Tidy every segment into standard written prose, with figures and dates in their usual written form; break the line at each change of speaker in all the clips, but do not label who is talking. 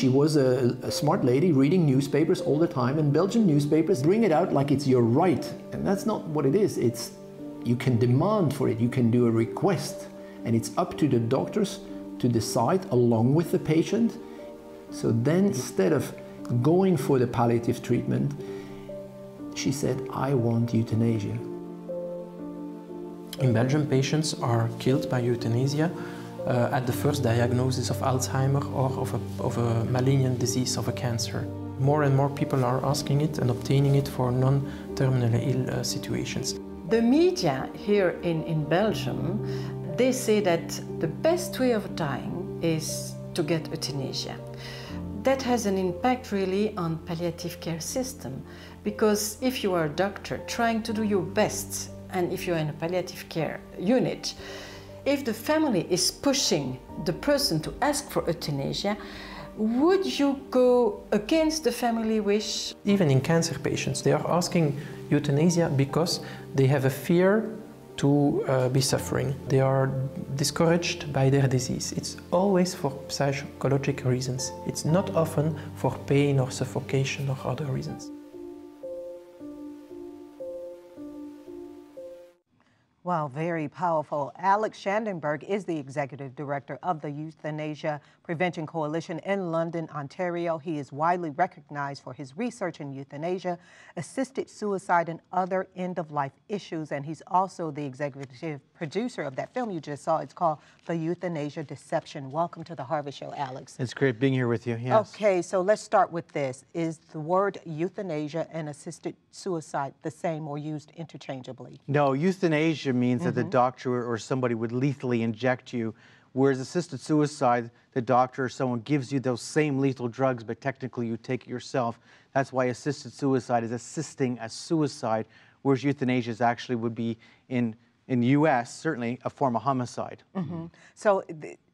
she was a smart lady reading newspapers all the time, and Belgian newspapers bring it out like it's your right. And that's not what it is. It's, you can demand for it, you can do a request, and it's up to the doctors to decide along with the patient. So then instead of going for the palliative treatment, she said, I want euthanasia.
In Belgium, patients are killed by euthanasia at the first diagnosis of Alzheimer or of a malignant disease of a cancer. More and more people are asking it and obtaining it for non-terminally ill situations.
The media here in Belgium, they say that the best way of dying is to get euthanasia. That has an impact really on palliative care system, because if you are a doctor trying to do your best, and if you're in a palliative care unit, if the family is pushing the person to ask for euthanasia, would you go against the family wish?
Even in cancer patients, they are asking euthanasia because they have a fear to be suffering. They are discouraged by their disease. It's always for psychological reasons. It's not often for pain or suffocation or other reasons.
Wow, very powerful. Alex Schadenberg is the Executive Director of the Euthanasia Prevention Coalition in London, Ontario. He is widely recognized for his research in euthanasia, assisted suicide, and other end-of-life issues. And he's also the executive producer of that film you just saw. It's called The Euthanasia Deception. Welcome to the Harvest Show, Alex.
It's great being here with you, yes.
Okay, so let's start with this. Is the word euthanasia and assisted suicide the same or used interchangeably?
No, euthanasia means that the doctor or somebody would lethally inject you, whereas assisted suicide, the doctor or someone gives you those same lethal drugs, but technically you take it yourself. That's why assisted suicide is assisting a suicide, whereas euthanasia actually would be, in the U.S., certainly a form of homicide.
So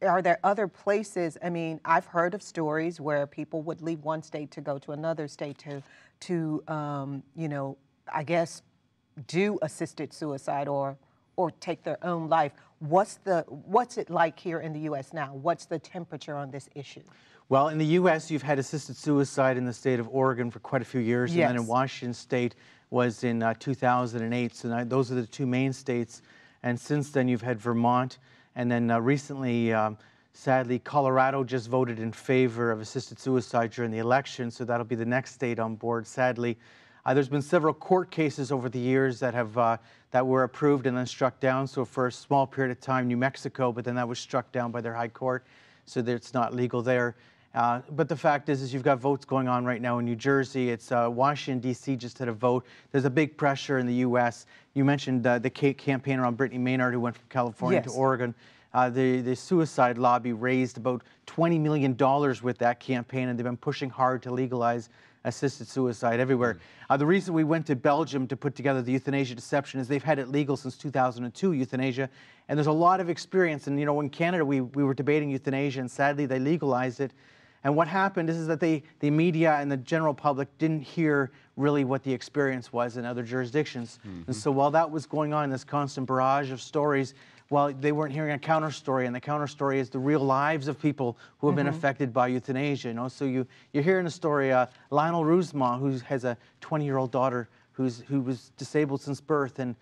are there other places? I mean, I've heard of stories where people would leave one state to go to another state to you know, I guess, do assisted suicide or take their own life. What's it like here in the U.S. now? What's the temperature on this issue?
Well, in the U.S., you've had assisted suicide in the state of Oregon for quite a few years,
yes.
And then in Washington State was in 2008. So those are the two main states. And since then, you've had Vermont, and then recently, sadly, Colorado just voted in favor of assisted suicide during the election. So that'll be the next state on board, sadly. There's been several court cases over the years that have that were approved and then struck down. So for a small period of time, New Mexico, but then that was struck down by their high court, so that it's not legal there. But the fact is you've got votes going on right now in New Jersey. It's Washington, D.C. just had a vote. There's a big pressure in the U.S. You mentioned the campaign around Brittany Maynard, who went from California
yes.
to Oregon. The suicide lobby raised about $20 million with that campaign, and they've been pushing hard to legalize assisted suicide everywhere. The reason we went to Belgium to put together the euthanasia deception is they've had it legal since 2002, euthanasia, and there's a lot of experience. And you know, in Canada, we were debating euthanasia, and sadly they legalized it. And what happened is that the media and the general public didn't hear really what the experience was in other jurisdictions. And so while that was going on, this constant barrage of stories, well, they weren't hearing a counter story, and the counter story is the real lives of people who have been affected by euthanasia. You know, so you're hearing a story. Lionel Roosma, who has a 20-year-old daughter who was disabled since birth, and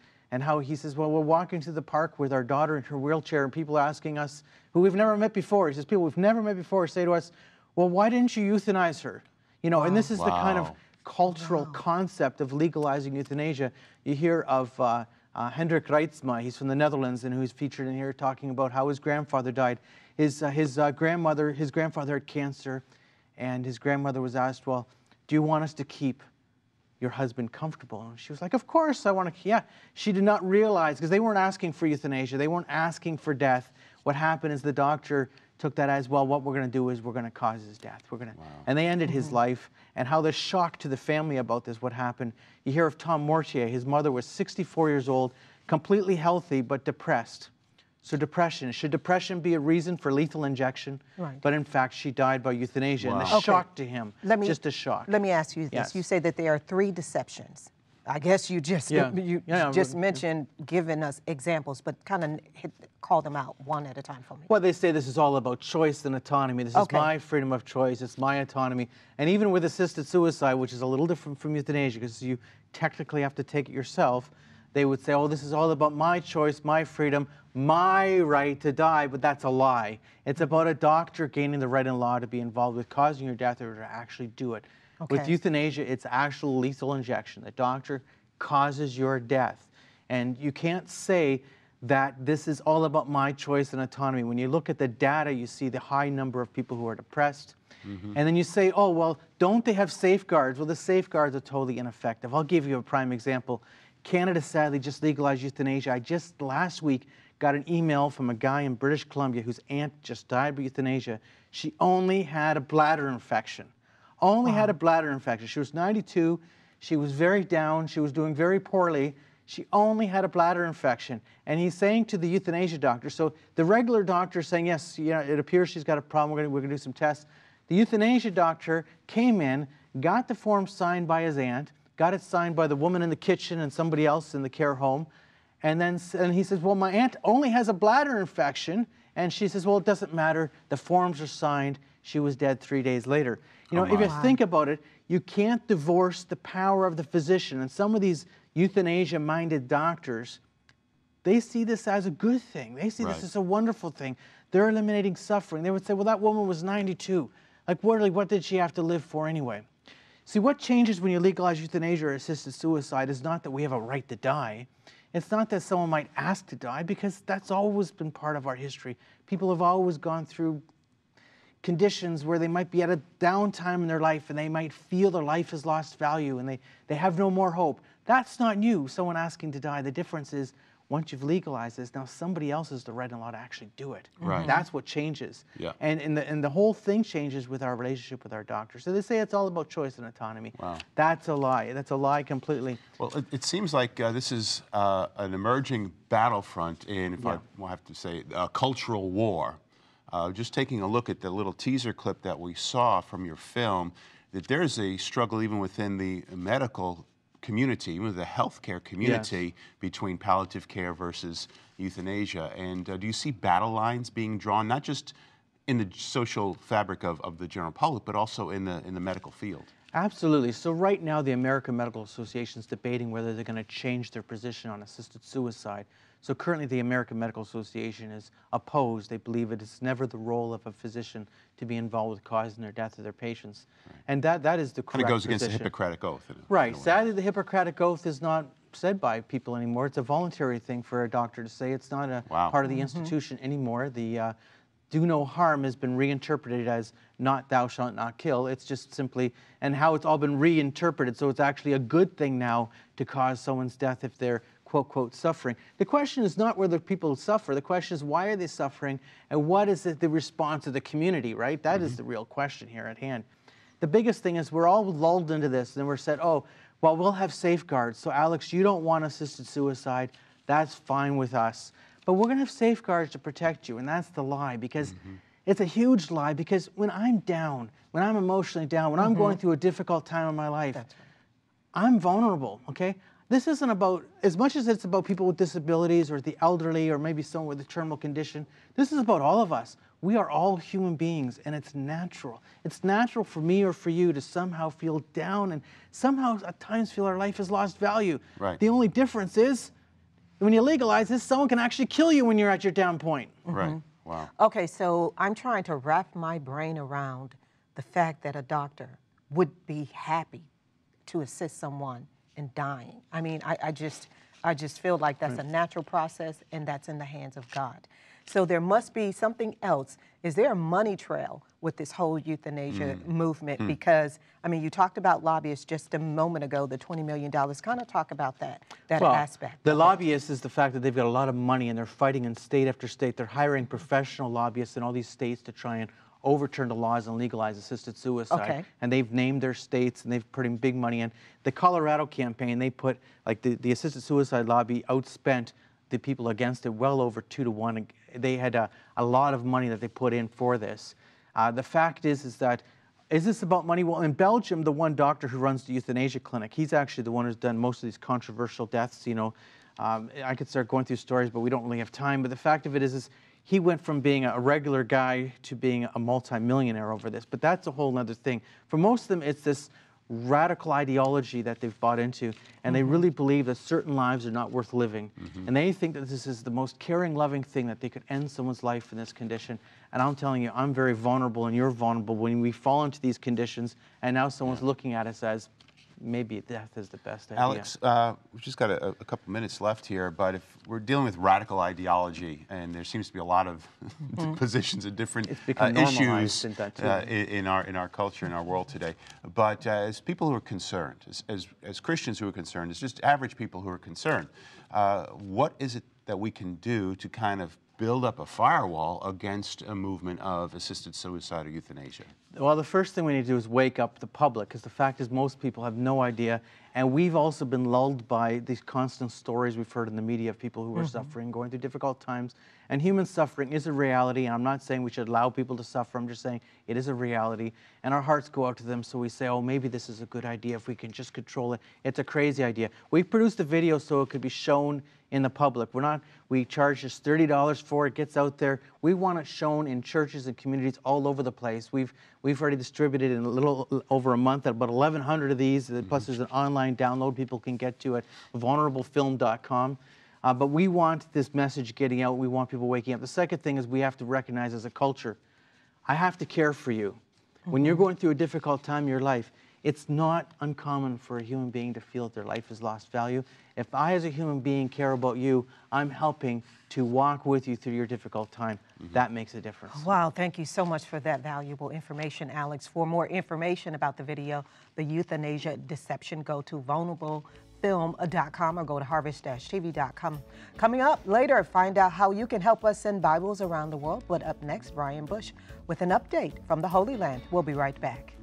how he says, well, we're walking to the park with our daughter in her wheelchair, and people asking us, who we've never met before. He says, people we've never met before say to us, well, why didn't you euthanize her? You know, and this is the kind of cultural concept of legalizing euthanasia. You hear of Hendrik Reitsma, he's from the Netherlands, and who's featured in here talking about how his grandfather died. His grandfather had cancer, and his grandmother was asked, well, do you want us to keep your husband comfortable? And she was like, of course I want to, yeah. She did not realize, because they weren't asking for euthanasia, they weren't asking for death. What happened is the doctor took that as, well, what we're going to do is we're going to cause his death. We're going to, and they ended his life. And how the shock to the family about this, what happened. You hear of Tom Mortier. His mother was 64 years old, completely healthy, but depressed. So depression, should depression be a reason for lethal injection?
Right.
But in fact, she died by euthanasia. And the shock to him, just a shock.
Let me ask you this.
Yes.
You say that there are 3 deceptions. I guess you just just mentioned giving us examples, but kind of call them out one at a time for me.
Well, they say this is all about choice and autonomy. This is my freedom of choice. It's my autonomy. And even with assisted suicide, which is a little different from euthanasia because you technically have to take it yourself, they would say, oh, this is all about my choice, my freedom, my right to die, but that's a lie. It's about a doctor gaining the right in law to be involved with causing your death or to actually do it. With euthanasia, it's actual lethal injection. The doctor causes your death. And you can't say that this is all about my choice and autonomy. When you look at the data, you see the high number of people who are depressed. And then you say, oh, well, don't they have safeguards? Well, the safeguards are totally ineffective. I'll give you a prime example. Canada sadly just legalized euthanasia. I just last week got an email from a guy in British Columbia whose aunt just died by euthanasia. She only had a bladder infection. Had a bladder infection. She was 92. She was very down. She was doing very poorly. She only had a bladder infection. And he's saying to the euthanasia doctor, so the regular doctor is saying, yes, it appears she's got a problem. We're going to do some tests. The euthanasia doctor came in, got the form signed by his aunt, got it signed by the woman in the kitchen and somebody else in the care home. And he says, well, my aunt only has a bladder infection. And she says, well, it doesn't matter. The forms are signed. She was dead 3 days later. If you think about it, you can't divorce the power of the physician. And some of these euthanasia-minded doctors, they see this as a good thing. They see this as a wonderful thing. They're eliminating suffering. They would say, well, that woman was 92. Like, what did she have to live for anyway? See, what changes when you legalize euthanasia or assisted suicide is not that we have a right to die. It's not that someone might ask to die, because that's always been part of our history. People have always gone through conditions where they might be at a downtime in their life and they might feel their life has lost value and they have no more hope. That's not new, someone asking to die. The difference is once you've legalized this, now somebody else has the right and law to actually do it.
Right.
That's what changes. Yeah. And the whole thing changes with our relationship with our doctor. So they say it's all about choice and autonomy. Wow. That's a lie. That's a lie completely.
Well, it seems like this is an emerging battlefront in, if I have to say, a cultural war. Just taking a look at the little teaser clip that we saw from your film, that there's a struggle even within the medical community, even the healthcare community, between palliative care versus euthanasia. And do you see battle lines being drawn, not just in the social fabric of the general public, but also in the medical field?
Absolutely. So right now, the American Medical Association is debating whether they're going to change their position on assisted suicide. So currently, the American Medical Association is opposed. They believe it is never the role of a physician to be involved with causing their death of their patients. Right. And that is the correct position.
And it goes against the Hippocratic Oath.
Right. Sadly, the Hippocratic Oath is not said by people anymore. It's a voluntary thing for a doctor to say. It's not a part of the institution anymore. The do no harm has been reinterpreted as not thou shalt not kill. It's just simply, and how it's all been reinterpreted. So it's actually a good thing now to cause someone's death if they're quote, quote, suffering. The question is not whether people suffer. The question is, why are they suffering? And what is the response of the community, right? That is the real question here at hand. The biggest thing is we're all lulled into this, and we're said, oh, well, we'll have safeguards. So, Alex, you don't want assisted suicide. That's fine with us. But we're going to have safeguards to protect you, and that's the lie, because it's a huge lie, because when I'm down, when I'm emotionally down, when I'm going through a difficult time in my life, I'm vulnerable, okay? This isn't about, as much as it's about people with disabilities or the elderly or maybe someone with a terminal condition, this is about all of us. We are all human beings, and it's natural. It's natural for me or for you to somehow feel down and somehow at times feel our life has lost value. Right. The only difference is when you legalize this, someone can actually kill you when you're at your down point.
Right. Wow.
Okay, so I'm trying to wrap my brain around the fact that a doctor would be happy to assist someone in dying. I mean, I just feel like that's a natural process, and that's in the hands of God. So there must be something else. Is there a money trail with this whole euthanasia movement? Because, I mean, you talked about lobbyists just a moment ago, the $20 million. Kind of talk about that aspect.
The lobbyists is the fact that they've got a lot of money, and they're fighting in state after state. They're hiring professional lobbyists in all these states to try and overturn the laws and legalize assisted suicide. Okay. And they've named their states, and they've put in big money in. The Colorado campaign, they put, like the assisted suicide lobby outspent the people against it well over 2 to 1. They had a lot of money that they put in for this. The fact is that Is this about money? Well, in Belgium, the one doctor who runs the euthanasia clinic, he's actually the one who's done most of these controversial deaths. You know, I could start going through stories, but we don't really have time. But the fact of it is he went from being a regular guy to being a multimillionaire over this. But that's a whole other thing. For most of them, it's this radical ideology that they've bought into, and they really believe that certain lives are not worth living. And they think that this is the most caring, loving thing, that they could end someone's life in this condition. And I'm telling you, I'm very vulnerable and you're vulnerable when we fall into these conditions, and now someone's looking at us as maybe death is the best idea.
Alex, we've just got a couple minutes left here, but if we're dealing with radical ideology, and there seems to be a lot of positions and different issues in our culture, in our world today, but as people who are concerned, as Christians who are concerned, as just average people who are concerned, what is it that we can do to kind of build up a firewall against a movement of assisted suicide or euthanasia?
Well, the first thing we need to do is wake up the public, because the fact is most people have no idea, and we've also been lulled by these constant stories we've heard in the media of people who are suffering, going through difficult times. And human suffering is a reality, and I'm not saying we should allow people to suffer, I'm just saying it is a reality, and our hearts go out to them, so we say, oh, maybe this is a good idea if we can just control it. It's a crazy idea. We've produced a video so it could be shown in the public. We charge just $30 for it, gets out there. We want it shown in churches and communities all over the place. We've already distributed in a little over a month about 1,100 of these, plus there's an online download people can get to at vulnerablefilm.com. But we want this message getting out. We want people waking up. The second thing is we have to recognize as a culture, I have to care for you. When you're going through a difficult time in your life, it's not uncommon for a human being to feel that their life has lost value. If I, as a human being, care about you, I'm helping to walk with you through your difficult time. That makes a difference.
Wow, thank you so much for that valuable information, Alex. For more information about the video, the euthanasia deception, go to vulnerablefilm.com or go to harvest-tv.com. Coming up later, find out how you can help us send Bibles around the world. But up next, Brian Bush with an update from the Holy Land. We'll be right back.